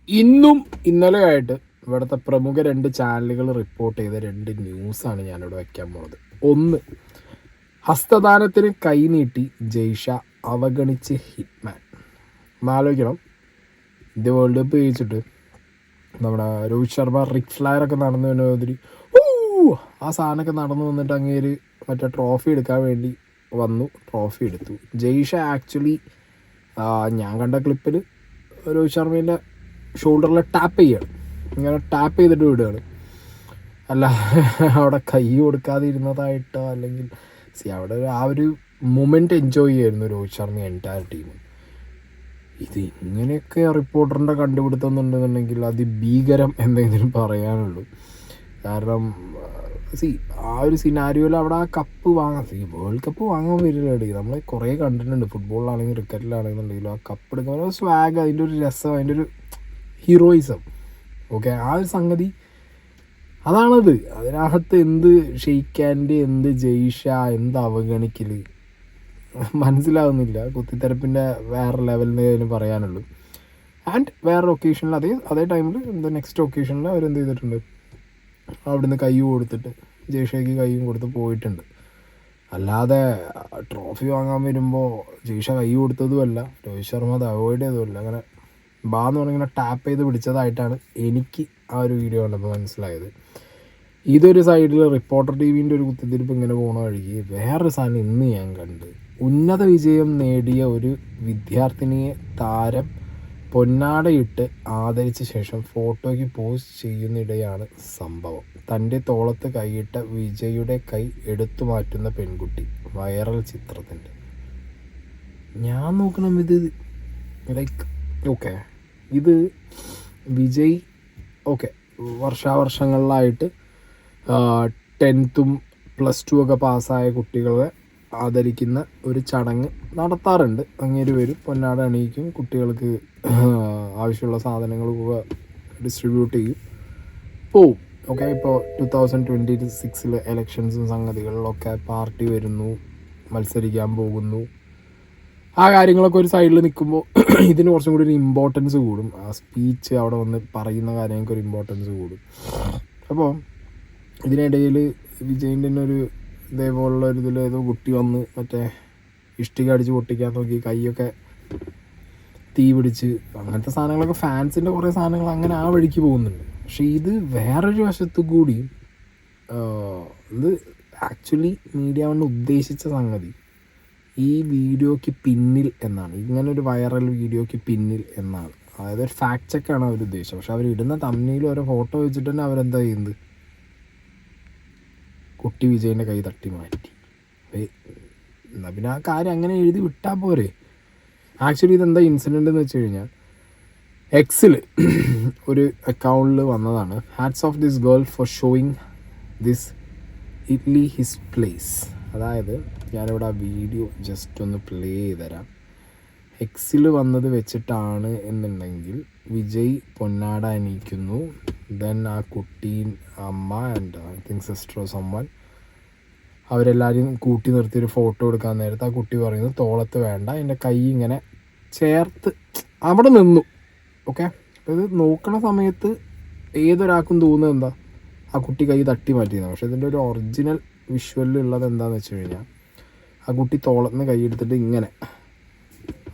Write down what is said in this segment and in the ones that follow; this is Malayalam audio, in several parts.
ഇന്നും ഇന്നലെയായിട്ട് ഇവിടുത്തെ പ്രമുഖ 2 ചാനലുകൾ റിപ്പോർട്ട് ചെയ്ത 2 ന്യൂസാണ് ഞാനിവിടെ വയ്ക്കാൻ പോകുന്നത്. ഒന്ന്, ഹസ്തദാനത്തിന് കൈനീട്ടി ജയ്ഷ അവഗണിച്ച് ഹിറ്റ്മാൻ. ഒന്നാലോചിക്കണം, ഇന്ത്യ വേൾഡ് കപ്പ് ജയിച്ചിട്ട് നമ്മുടെ രോഹിത് ശർമ്മ റിക് ഫ്ലയറൊക്കെ നടന്നു വന്നതിരി ആ സാധനമൊക്കെ നടന്നു വന്നിട്ട് അങ്ങേര് മറ്റേ ട്രോഫി എടുക്കാൻ വേണ്ടി വന്നു, ട്രോഫി എടുത്തു. ജയ്ഷ ആക്ച്വലി ഞാൻ കണ്ട ക്ലിപ്പിൽ രോഹിത് ശർമ്മേൻ്റെ ഷോൾഡറിൽ ടാപ്പ് ചെയ്യണം, ഇങ്ങനെ ടാപ്പ് ചെയ്തിട്ട് വിടുകയാണ്. അല്ല അവിടെ കൈ കൊടുക്കാതെ ഇരുന്നതായിട്ടോ അല്ലെങ്കിൽ അവിടെ ആ ഒരു മൊമെൻറ്റ് എൻജോയ് ചെയ്യായിരുന്നു രോഹിത് ശർമ്മ എൻറ്റയർ ടീം. ഇത് ഇങ്ങനെയൊക്കെ റിപ്പോർട്ടറിൻ്റെ കണ്ടുപിടുത്തുന്നുണ്ടെന്നുണ്ടെങ്കിൽ അതിഭീകരം എന്തെങ്കിലും പറയാനുള്ളൂ. കാരണം ആ ഒരു സിനാരിയോയിൽ അവിടെ ആ കപ്പ് വാങ്ങാൻ വേൾഡ് കപ്പ് വാങ്ങാൻ വരില്ല. നമ്മൾ കുറേ കണ്ടിട്ടുണ്ട്, ഫുട്ബോളിലാണെങ്കിൽ ക്രിക്കറ്റിലാണെന്നുണ്ടെങ്കിലും ആ കപ്പ് എടുക്കാൻ സ്വാഗ്, അതിൻ്റെ ഒരു രസം, അതിൻ്റെ ഒരു ഹീറോയിസം. ഓക്കെ, ആ ഒരു സംഗതി അതാണത്. അതിനകത്ത് എന്ത് ഷെയ്ക്കാൻ്റെ, എന്ത് ജയ്ഷ, എന്ത് അവഗണിക്കൽ മനസ്സിലാവുന്നില്ല. കുത്തിത്തിരപ്പിൻ്റെ വേറെ ലെവലിന് അതിന് പറയാനുള്ളൂ. ആൻഡ് വേറൊരു ഒക്കേഷനിൽ അതേ ടൈമിൽ എന്താ നെക്സ്റ്റ് ഒക്കേഷനിൽ അവരെന്ത് ചെയ്തിട്ടുണ്ട്, അവിടുന്ന് കൈ കൊടുത്തിട്ട് ജയ്ഷയ്ക്ക് കൈയും കൊടുത്ത് പോയിട്ടുണ്ട്. അല്ലാതെ ട്രോഫി വാങ്ങാൻ വരുമ്പോൾ ജയ്ഷ കൈ കൊടുത്തതുമല്ല, രോഹിത് ശർമ്മ അത് അവോയ്ഡ് ചെയ്തതുമല്ല. അങ്ങനെ ബാന്ന് പറഞ്ഞിങ്ങനെ ടാപ്പ് ചെയ്ത് പിടിച്ചതായിട്ടാണ് എനിക്ക് ആ ഒരു വീഡിയോ കണ്ടപ്പോൾ മനസ്സിലായത്. ഇതൊരു സൈഡിൽ റിപ്പോർട്ടർ ടി-വിൻ്റെ ഒരു കുത്തിത്തിരിപ്പ് ഇങ്ങനെ പോണ വഴിക്ക് വേറൊരു സാധനം ഇന്ന് ഞാൻ കണ്ട്. ഉന്നത വിജയം നേടിയ ഒരു വിദ്യാർത്ഥിനിയെ താരം പൊന്നാടയിട്ട് ആദരിച്ച ശേഷം ഫോട്ടോയ്ക്ക് പോസ്റ്റ് ചെയ്യുന്നിടെയാണ് സംഭവം. തൻ്റെ തോളത്ത് കൈയിട്ട വിജയുടെ കൈ എടുത്തു മാറ്റുന്ന പെൺകുട്ടി. വൈറൽ ചിത്രത്തിൻ്റെ ഞാൻ നോക്കണം. ഇത് ലൈക്ക് ഓക്കെ, ഇത് വിജയ് ഓക്കെ വർഷാവർഷങ്ങളിലായിട്ട് 10th +2 ഒക്കെ പാസ്സായ കുട്ടികളെ ആദരിക്കുന്ന ഒരു ചടങ്ങ് നടത്താറുണ്ട്. അങ്ങേര് വരും, പൊന്നാട അണിയിക്കും, കുട്ടികൾക്ക് ആവശ്യമുള്ള സാധനങ്ങൾ ഡിസ്ട്രിബ്യൂട്ട് ചെയ്യും, പോവും. ഓക്കെ, ഇപ്പോൾ 2026 എലക്ഷൻസും സംഗതികളിലൊക്കെ പാർട്ടി വരുന്നു, മത്സരിക്കാൻ പോകുന്നു. ആ കാര്യങ്ങളൊക്കെ ഒരു സൈഡിൽ നിൽക്കുമ്പോൾ ഇതിന് കുറച്ചും കൂടി ഒരു ഇമ്പോർട്ടൻസ് കൂടും. ആ സ്പീച്ച് അവിടെ വന്ന് പറയുന്ന കാര്യങ്ങൾക്ക് ഒരു ഇമ്പോർട്ടൻസ് കൂടും. അപ്പോൾ ഇതിനിടയിൽ വിജയിൻ്റെ തന്നെ ഒരു ഇതേപോലുള്ള ഒരു ഇതിൽ ഏതോ കുട്ടി വന്ന് മറ്റേ ഇഷ്ടിക അടിച്ച് പൊട്ടിക്കാൻ നോക്കി, കൈയൊക്കെ തീ പിടിച്ച്, അങ്ങനത്തെ സാധനങ്ങളൊക്കെ ഫാൻസിൻ്റെ കുറേ സാധനങ്ങൾ അങ്ങനെ ആ വഴിക്ക് പോകുന്നുണ്ട്. പക്ഷേ ഇത് വേറൊരു വശത്തു കൂടി ഇത് ആക്ച്വലി മീഡിയ കൊണ്ട് ഉദ്ദേശിച്ച സംഗതി ഈ വീഡിയോയ്ക്ക് പിന്നിൽ എന്നാണ്, ഇങ്ങനൊരു വൈറൽ വീഡിയോയ്ക്ക് പിന്നിൽ എന്നാണ്. അതായത് ഒരു ഫാക്ട് ചെക്കാണ് അവർ ഉദ്ദേശിച്ചത്. പക്ഷെ അവർ ഇടുന്ന തമ്മിൽ ഓരോ ഫോട്ടോ വെച്ചിട്ട് തന്നെ അവരെന്താ ചെയ്യുന്നത്, കുട്ടി വിജയൻ്റെ കൈ തട്ടി മാറ്റി. എന്നാൽ പിന്നെ ആ കാര്യം അങ്ങനെ എഴുതി വിട്ടാൽ പോരെ. ആക്ച്വലി ഇതെന്താ ഇൻസിഡൻ്റ് എന്ന് വെച്ച് കഴിഞ്ഞാൽ എക്സിൽ ഒരു അക്കൗണ്ടിൽ വന്നതാണ്. Hats off this girl four showing this ഇറ്റ്ലി his place. അതായത് ഞാനിവിടെ ആ വീഡിയോ ജസ്റ്റ് ഒന്ന് പ്ലേ ചെയ്ത് തരാം. എക്സിൽ വന്നത് വെച്ചിട്ടാണ് എന്നുണ്ടെങ്കിൽ വിജയ് പൊന്നാട അണിയിക്കുന്നു. ദെൻ ആ കുട്ടി അമ്മ and I think sister or someone അവരെല്ലാവരും കൂട്ടി നിർത്തിയൊരു ഫോട്ടോ എടുക്കാൻ നേരത്ത് ആ കുട്ടി പറയുന്നു തോളത്ത് വേണ്ട, എൻ്റെ കൈ ഇങ്ങനെ ചേർത്ത് അവിടെ നിന്നു. ഓക്കെ, ഇത് നോക്കണ സമയത്ത് ഏതൊരാൾക്കും തോന്നുന്നത് എന്താ, ആ കുട്ടി കൈ തട്ടി മാറ്റിയെന്നാണ്. പക്ഷേ ഇതിൻ്റെ ഒരു ഒറിജിനൽ വിഷ്വലിലുള്ളത് എന്താണെന്ന് വെച്ച് കഴിഞ്ഞാൽ ആ കുട്ടി തോളത്ത് നിന്ന് കൈ എടുത്തിട്ട് ഇങ്ങനെ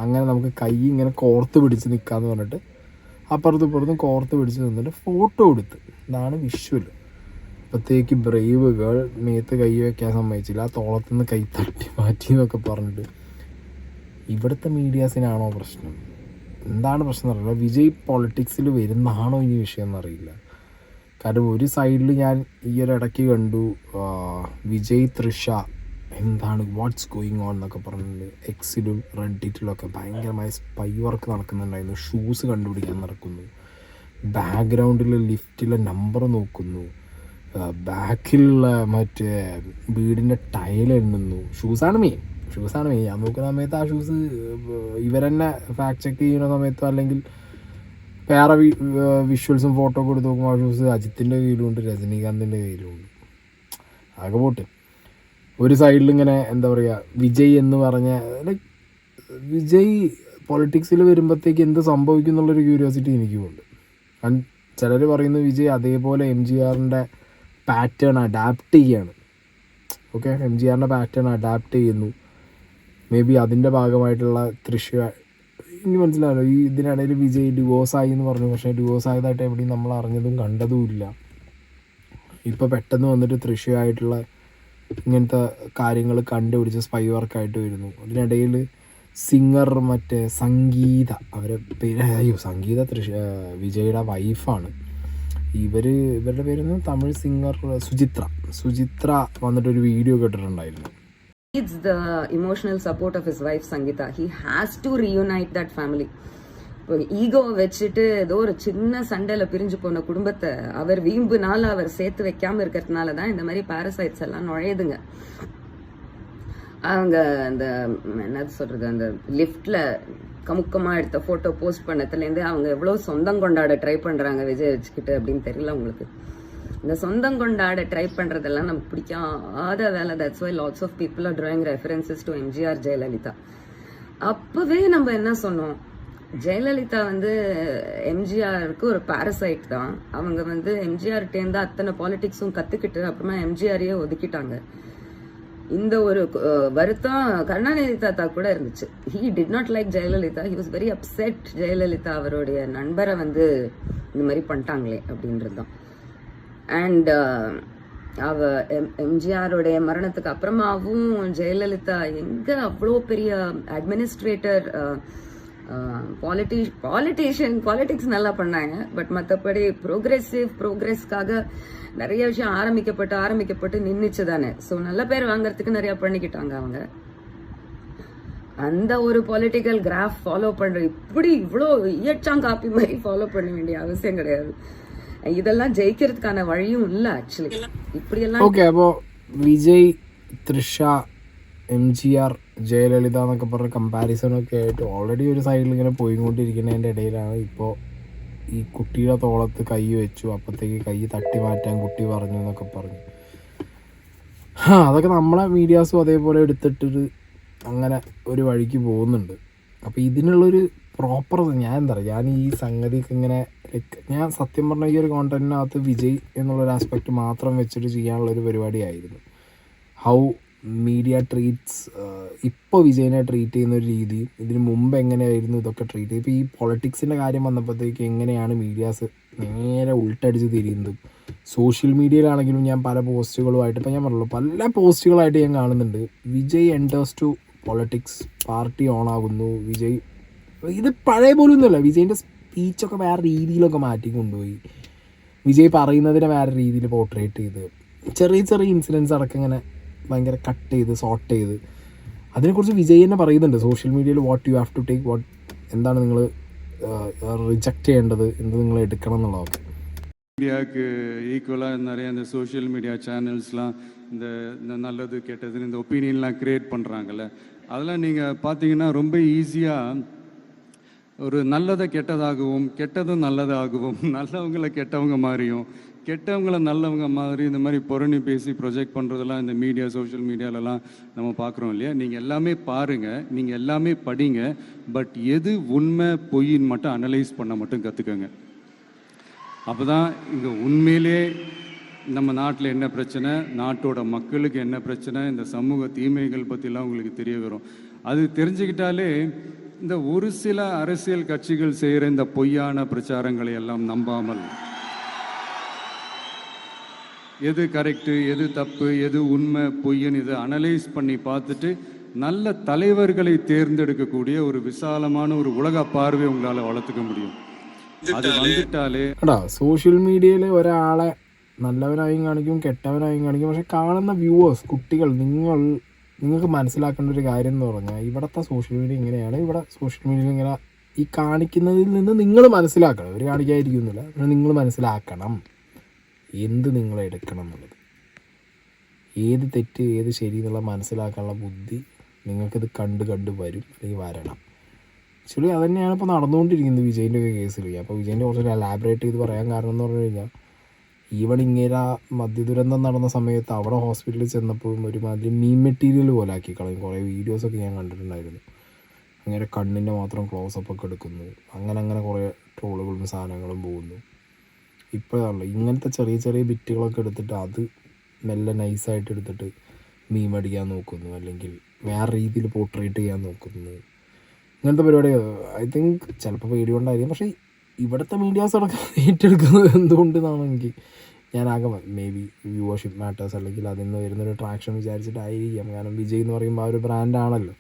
അങ്ങനെ നമുക്ക് കൈ ഇങ്ങനെ കോർത്ത് പിടിച്ച് നിൽക്കാമെന്ന് പറഞ്ഞിട്ട് അപ്പുറത്തും ഇപ്പുറത്തും കോർത്ത് പിടിച്ച് നിന്നിട്ട് ഫോട്ടോ എടുത്ത്. ഇതാണ് വിഷ്വൽ. അപ്പോഴത്തേക്ക് ബ്രേവ് ഗേൾ മേത്ത് കൈ വയ്ക്കാൻ സമ്മതിച്ചില്ല, ആ തോളത്തുനിന്ന് കൈ തട്ടി മാറ്റി എന്നൊക്കെ പറഞ്ഞിട്ട്. ഇവിടുത്തെ മീഡിയാസിനാണോ പ്രശ്നം, എന്താണ് പ്രശ്നം എന്നറിയില്ല. വിജയ് പൊളിറ്റിക്സിൽ വരുന്നതാണോ ഇനി വിഷയം എന്നറിയില്ല. കാരണം ഒരു സൈഡിൽ ഞാൻ ഈ ഒരു ഇടയ്ക്ക് കണ്ടു വിജയ് തൃഷ എന്താണ് വാട്ട്സ് ഗോയിങ് ഓൺ എന്നൊക്കെ പറഞ്ഞിട്ടുണ്ട്. എക്സിലും റെഡിറ്റിലൊക്കെ ഭയങ്കരമായ സ്പൈ വർക്ക് നടക്കുന്നുണ്ടായിരുന്നു. ഷൂസ് കണ്ടുപിടിക്കാൻ നടക്കുന്നു, ബാക്ക്ഗ്രൗണ്ടിൽ ലിഫ്റ്റിലെ നമ്പർ നോക്കുന്നു, ബാക്കിലുള്ള മറ്റേ വീടിൻ്റെ ടൈൽ എണ്ണുന്നു. ഷൂസാണ് മെയിൻ. ഞാൻ നോക്കുന്ന സമയത്ത് ആ ഷൂസ് ഇവരെന്നെ ഫാക്ട് ചെക്ക് ചെയ്യുന്ന സമയത്തോ അല്ലെങ്കിൽ വേറെ വിഷ്വൽസും ഫോട്ടോ ഒക്കെ എടുത്ത് നോക്കുമ്പോൾ ആ ഷൂസ് അജിത്തിൻ്റെ കയ്യിലുമുണ്ട്, രജനീകാന്തിൻ്റെ കയ്യിലുമുണ്ട്. ആകെ പോട്ട്. ഒരു സൈഡിൽ ഇങ്ങനെ എന്താ പറയുക, വിജയ് എന്ന് പറഞ്ഞ വിജയ് പൊളിറ്റിക്സിൽ വരുമ്പോഴത്തേക്ക് എന്ത് സംഭവിക്കും എന്നുള്ളൊരു ക്യൂരിയോസിറ്റി എനിക്കുമുണ്ട്. ചിലർ പറയുന്നു വിജയ് അതേപോലെ MGRൻ്റെ പാറ്റേൺ അഡാപ്റ്റ് ചെയ്യുകയാണ്. ഓക്കെ, MGRൻ്റെ പാറ്റേൺ അഡാപ്റ്റ് ചെയ്യുന്നു. മേ ബി അതിൻ്റെ ഭാഗമായിട്ടുള്ള തൃശ്ശൂർ എനിക്ക് മനസ്സിലായല്ലോ. ഈ ഇതിനിടയിൽ വിജയ് ഡിവോഴ്സായി എന്ന് പറഞ്ഞു, പക്ഷേ ഡിവോഴ്സ് ആയതായിട്ട് എവിടെയും നമ്മൾ അറിഞ്ഞതും കണ്ടതുമില്ല. ഇപ്പോൾ പെട്ടെന്ന് വന്നിട്ട് തൃശ്ശൂരായിട്ടുള്ള ഇങ്ങനത്തെ കാര്യങ്ങൾ കണ്ടുപിടിച്ച് സ്പൈ വർക്കായിട്ട് വരുന്നു. അതിനിടയിൽ സിംഗർ മറ്റേ സംഗീത, അവരെ പേര് സംഗീത വിജയുടെ വൈഫാണ്. ഇവരുടെ പേരുന്ന് തമിഴ് സിംഗർ സുചിത്ര വന്നിട്ടൊരു വീഡിയോ കേട്ടിട്ടുണ്ടായിരുന്നു. Needs the emotional support of his wife Sangeeta. He has to reunite that family. Ego வச்சுட்டு ஏதோ ஒரு சின்ன சண்டையில பிரிஞ்சு போன குடும்பத்தை அவர் வீம்புனால அவர் சேர்த்து வைக்காம இருக்கிறதுனால தான் இந்த மாதிரி பாரசைட்ஸ் எல்லாம் நுழையுதுங்க. அவங்க அந்த என்னது சொல்றது, அந்த லிஃப்ட்ல கமுக்கமா எடுத்த போட்டோ போஸ்ட் பண்ணதுலேருந்தே அவங்க எவ்வளவு சொந்தம் கொண்டாட ட்ரை பண்றாங்க விஜய் வச்சுக்கிட்டு அப்படின்னு தெரியல உங்களுக்கு. இந்த சொந்தம் கொண்டாட ட்ரை பண்றதெல்லாம் நமக்கு பிடிக்காத வேலை. That's why lots of people are drawing references to MGR Jayalalithaa. அப்பவே நம்ம என்ன சொன்னோம், ஜெயலலிதா வந்து எம்ஜிஆருக்கு ஒரு பாரசைட் தான். அவங்க வந்து எம்ஜிஆர்கிட்டேருந்து அத்தனை பாலிடிக்ஸும் கத்துக்கிட்டு அப்புறமா எம்ஜிஆரையே ஒதுக்கிட்டாங்க. இந்த ஒரு வருத்தம் கருணாநிதி தாத்தா கூட இருந்துச்சு. He did not like Jayalalithaa. He was very upset. Jayalalithaa அவருடைய நண்பரை வந்து இந்த மாதிரி பண்ணிட்டாங்களே அப்படின்றது தான். அண்ட் அவ எம்ஜிஆருடைய மரணத்துக்கு அப்புறமாவும் ஜெயலலிதா எங்க அவ்வளோ பெரிய அட்மினிஸ்ட்ரேட்டர் பாலிட்டிக்ஸ் நல்லா பண்ணாங்க. பட் மற்றபடி ப்ரோக்ரெஸ்க்காக நிறைய விஷயம் ஆரம்பிக்கப்பட்டு நின்றுச்சு தானே. ஸோ நல்ல பேர் வாங்கறதுக்கு நிறைய பண்ணிக்கிட்டாங்க அவங்க. அந்த ஒரு பொலிட்டிக்கல் கிராஃப் ஃபாலோ பண்ற இப்படி இவ்வளோ காப்பி மாதிரி ஃபாலோ பண்ண வேண்டிய அவசியம் கிடையாது. இதெல்லாம் ஜெயிக்கிறதுக்கான வழியும் இல்லை ஆக்சுவலி. இப்படி எல்லாம் ഓക്കെ. അപ്പോൾ വിജയ്, തൃഷ, MGR, ജയലളിത എന്നൊക്കെ പറഞ്ഞ കമ്പാരിസണൊക്കെ ആയിട്ട് ഓൾറെഡി ഒരു സൈഡിൽ ഇങ്ങനെ പോയിക്കൊണ്ടിരിക്കുന്നതിൻ്റെ ഇടയിലാണ് ഇപ്പോൾ ഈ കുട്ടിയുടെ തോളത്ത് കൈ വെച്ചു, അപ്പോഴത്തേക്ക് കൈ തട്ടി മാറ്റാൻ കുട്ടി പറഞ്ഞു എന്നൊക്കെ പറഞ്ഞു. അതൊക്കെ നമ്മളെ മീഡിയാസും അതേപോലെ എടുത്തിട്ടൊരു അങ്ങനെ ഒരു വഴിക്ക് പോകുന്നുണ്ട്. അപ്പോൾ ഇതിനുള്ളൊരു പ്രോപ്പർ ഞാൻ ഈ സംഗതിക്ക് ഇങ്ങനെ ഞാൻ സത്യം പറഞ്ഞ ഈ ഒരു കോണ്ടന്റിനകത്ത് വിജയ് എന്നുള്ളൊരു ആസ്പെക്റ്റ് മാത്രം വെച്ചിട്ട് ചെയ്യാനുള്ളൊരു പരിപാടിയായിരുന്നു. ഹൗ മീഡിയ ട്രീറ്റ്സ് ഇപ്പോൾ വിജയനെ ട്രീറ്റ് ചെയ്യുന്ന ഒരു രീതി, ഇതിന് മുമ്പ് എങ്ങനെയായിരുന്നു ഇതൊക്കെ ട്രീറ്റ് ചെയ്യും. ഇപ്പോൾ ഈ പൊളിറ്റിക്സിൻ്റെ കാര്യം വന്നപ്പോഴത്തേക്ക് എങ്ങനെയാണ് മീഡിയാസ് നേരെ ഉൾട്ടടിച്ച് തിരിയുന്നതും. സോഷ്യൽ മീഡിയയിലാണെങ്കിലും ഞാൻ പല പോസ്റ്റുകളുമായിട്ട്, ഇപ്പോൾ ഞാൻ പറഞ്ഞല്ലോ പല പോസ്റ്റുകളായിട്ട് ഞാൻ കാണുന്നുണ്ട്. Vijay enters to politics, party ഓണാകുന്നു. വിജയ് ഇത് പഴയ പോലും ഒന്നുമല്ല. വിജയിൻ്റെ സ്പീച്ചൊക്കെ വേറെ രീതിയിലൊക്കെ മാറ്റി കൊണ്ടുപോയി. വിജയ് പറയുന്നതിനെ വേറെ രീതിയിൽ പോർട്രേറ്റ് ചെയ്ത് ചെറിയ ഇൻസിഡൻസ് അടക്കം ഇങ്ങനെ ഭയങ്കര കട്ട് ചെയ്ത് സോർട്ട് ചെയ്ത് അതിനെക്കുറിച്ച് വിജയ് തന്നെ പറയുന്നുണ്ട് സോഷ്യൽ മീഡിയയിൽ. What you have to take, what എന്താണ് നിങ്ങൾ റിജക്റ്റ് ചെയ്യേണ്ടത്, എന്ത് നിങ്ങൾ എടുക്കണം എന്നുള്ളതൊക്കെ. மீடியாவுக்கு ஈக்குவலாக நிறைய இந்த சோஷியல் மீடியா சேனல்ஸ்லாம் இந்த நல்லது கெட்டதுன்னு இந்த ஒப்பீனியன்லாம் க்ரியேட் பண்ணுறாங்கல்ல, அதெல்லாம் நீங்கள் பார்த்தீங்கன்னா ரொம்ப ஈஸியாக ஒரு நல்லதை கெட்டதாகவும் கெட்டதும் நல்லதாகவும் நல்லவங்களை கெட்டவங்க மாதிரியும் கெட்டவங்களை நல்லவங்க மாதிரி இந்த மாதிரி புரணி பேசி ப்ரொஜெக்ட் பண்ணுறதெல்லாம் இந்த மீடியா சோஷியல் மீடியாலலாம் நம்ம பார்க்குறோம் இல்லையா. நீங்கள் எல்லாமே பாருங்கள், நீங்கள் எல்லாமே படிங்க, பட் எது உண்மை பொய்ன்னு மட்டும் அனலைஸ் பண்ண மட்டும் கற்றுக்கங்க. அப்போ தான் இங்கே உண்மையிலே நம்ம நாட்டில் என்ன பிரச்சனை, நாட்டோட மக்களுக்கு என்ன பிரச்சனை, இந்த சமூக தீமைகள் பற்றிலாம் உங்களுக்கு தெரிய வரும். அது தெரிஞ்சுக்கிட்டாலே இந்த ஒரு சில அரசியல் கட்சிகள் செய்கிற இந்த பொய்யான பிரச்சாரங்களை எல்லாம் நம்பாமல் எது கரெக்டு, எது தப்பு, எது உண்மை பொய்ன்னு இதை அனலைஸ் பண்ணி பார்த்துட்டு நல்ல தலைவர்களை தேர்ந்தெடுக்கக்கூடிய ஒரு விசாலமான ஒரு உலக பார்வை உங்களால் வளர்த்துக்க முடியும். അത് വന്നിട്ടാലേ സോഷ്യൽ മീഡിയയിൽ ഒരാളെ നല്ലവനായും കാണിക്കും കെട്ടവനായും കാണിക്കും. പക്ഷെ കാണുന്ന വ്യൂവേഴ്സ്, കുട്ടികൾ, നിങ്ങൾക്ക് മനസ്സിലാക്കേണ്ട ഒരു കാര്യം എന്ന് പറഞ്ഞാൽ ഇവിടുത്തെ സോഷ്യൽ മീഡിയ ഇങ്ങനെയാണ്. ഇവിടെ സോഷ്യൽ മീഡിയയിൽ ഇങ്ങനെ ഈ കാണിക്കുന്നതിൽ നിന്ന് നിങ്ങൾ മനസ്സിലാക്കണം. ഇവർ കാണിക്കാതിരിക്കുന്നില്ല, പക്ഷെ നിങ്ങൾ മനസ്സിലാക്കണം എന്ത് നിങ്ങൾ എടുക്കണം എന്നുള്ളത്, ഏത് തെറ്റ് ഏത് ശരി എന്നുള്ള മനസ്സിലാക്കാനുള്ള ബുദ്ധി നിങ്ങൾക്കിത് കണ്ട് വരും, അല്ലെങ്കിൽ വരണം. ആക്ച്വലി അത് തന്നെയാണ് ഇപ്പോൾ നടന്നുകൊണ്ടിരിക്കുന്നത് വിജയിൻ്റെ ഒക്കെ കേസിൽ. അപ്പോൾ വിജയിൻ്റെ കുറച്ച് എലാബറേറ്റ് ചെയ്ത് പറയാൻ കാരണം എന്ന് പറഞ്ഞു കഴിഞ്ഞാൽ ഈവൺ ഇങ്ങനെ മദ്യദുരന്തം നടന്ന സമയത്ത് അവിടെ ഹോസ്പിറ്റലിൽ ചെന്നപ്പോഴും ഒരുമാതിരി മീം മെറ്റീരിയൽ പോലെ ആക്കി കളയും. കുറേ വീഡിയോസൊക്കെ ഞാൻ കണ്ടിട്ടുണ്ടായിരുന്നു. അങ്ങനെ കണ്ണിൻ്റെ മാത്രം ക്ലോസപ്പ് ഒക്കെ എടുക്കുന്നു, അങ്ങനെ കുറേ ട്രോളുകളും സാധനങ്ങളും പോകുന്നു. ഇപ്പോഴാണല്ലോ ഇങ്ങനത്തെ ചെറിയ ചെറിയ ബിറ്റുകളൊക്കെ എടുത്തിട്ട് അത് മെല്ലെ നൈസായിട്ട് എടുത്തിട്ട് മീം അടിക്കാൻ നോക്കുന്നു, അല്ലെങ്കിൽ വേറെ രീതിയിൽ പോർട്രേറ്റ് ചെയ്യാൻ നോക്കുന്നു. ഇങ്ങനത്തെ പരിപാടി ഐ തിങ്ക് ചിലപ്പോൾ പേടി കൊണ്ടായിരിക്കും. പക്ഷേ ഇവിടുത്തെ മീഡിയാസ് അടക്കം ഏറ്റെടുക്കുന്നത് എന്തുകൊണ്ടെന്നാണ് എനിക്ക് ഞാനാകെ മേ ബി വ്യൂവർഷിപ്പ് മാറ്റേഴ്സ്, അല്ലെങ്കിൽ അതിൽ നിന്ന് വരുന്നൊരു ട്രാക്ഷൻ വിചാരിച്ചിട്ടായിരിക്കാം. കാരണം വിജയ് എന്ന് പറയുമ്പോൾ ആ ഒരു ബ്രാൻഡാണല്ലോ.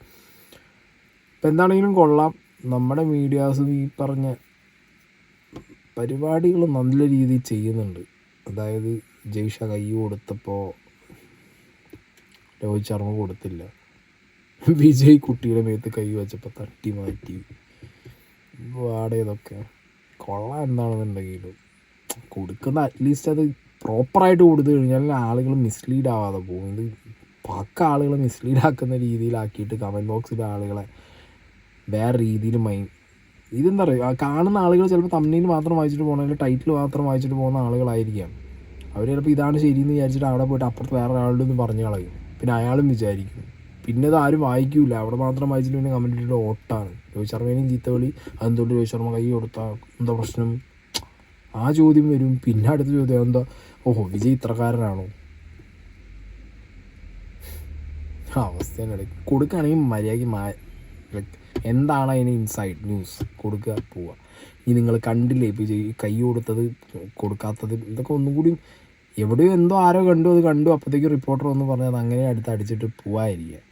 ഇപ്പം എന്താണെങ്കിലും കൊള്ളാം. നമ്മുടെ മീഡിയാസ് ഈ പറഞ്ഞ പരിപാടികൾ നല്ല രീതിയിൽ ചെയ്യുന്നുണ്ട്. അതായത് ജയ്ഷ കൈ കൊടുത്തപ്പോൾ രോഹിത് ശർമ്മ കൊടുത്തില്ല, വിജയ് കുട്ടിയുടെ മേത്ത് കൈ വെച്ചപ്പോൾ തട്ടി മാറ്റി. വാടേതൊക്കെ കൊള്ളാം. എന്താണെന്നുണ്ടെങ്കിലും കൊടുക്കുന്ന അറ്റ്ലീസ്റ്റ് അത് പ്രോപ്പറായിട്ട് കൊടുത്തു കഴിഞ്ഞാൽ ആളുകൾ മിസ്ലീഡ് ആവാതെ പോകും. ഇത് പക്ക ആളുകളെ മിസ്ലീഡ് ആക്കുന്ന രീതിയിലാക്കിയിട്ട് കമൻറ്റ് ബോക്സിലെ ആളുകളെ വേറെ രീതിയിൽ ഇതെന്താ പറയുക, കാണുന്ന ആളുകൾ ചിലപ്പോൾ തമ്മിൽ മാത്രം വായിച്ചിട്ട് പോകണം, അല്ലെങ്കിൽ ടൈറ്റിൽ മാത്രം വായിച്ചിട്ട് പോകുന്ന ആളുകളായിരിക്കാം. അവർ ചിലപ്പോൾ ഇതാണ് ശരിയെന്ന് വിചാരിച്ചിട്ട് അവിടെ പോയിട്ട് അപ്പുറത്ത് വേറെ ഒരാളുടെ ഒന്ന് പറഞ്ഞു കളയും. പിന്നെ അയാളും വിചാരിക്കും. പിന്നെ അത് ആരും വായിക്കില്ല, അവിടെ മാത്രം വായിച്ചിട്ട് പിന്നെ കമൻറ്റ് ഇട്ടിട്ട് ഓട്ടാണ്. രോഹിത് ശർമ്മേനെയും ചീത്തവിളി, അതെന്തുകൊണ്ട് രോഹിത് ശർമ്മ കൈ കൊടുത്താൽ എന്താ പ്രശ്നം, ആ ചോദ്യം വരും. പിന്നെ അടുത്ത ചോദ്യം എന്താ, ഓഹോ വിജയ് ഇത്രക്കാരനാണോ? അവസ്ഥയാണ്. കൊടുക്കുകയാണെങ്കിൽ മര്യാദയ്ക്ക് എന്താണ് അതിന് ഇൻസൈഡ് ന്യൂസ് കൊടുക്കുക, പോവുക. ഈ നിങ്ങൾ കണ്ടില്ലേ ഇപ്പോൾ കൈ കൊടുത്തത് കൊടുക്കാത്തത്, ഇതൊക്കെ ഒന്നും കൂടി എവിടെയോ എന്തോ ആരോ കണ്ടു, അത് കണ്ടു, അപ്പോഴത്തേക്കും റിപ്പോർട്ടർ വന്ന് പറഞ്ഞത് അങ്ങനെ അടുത്ത് അടിച്ചിട്ട് പോവാതിരിക്കുക.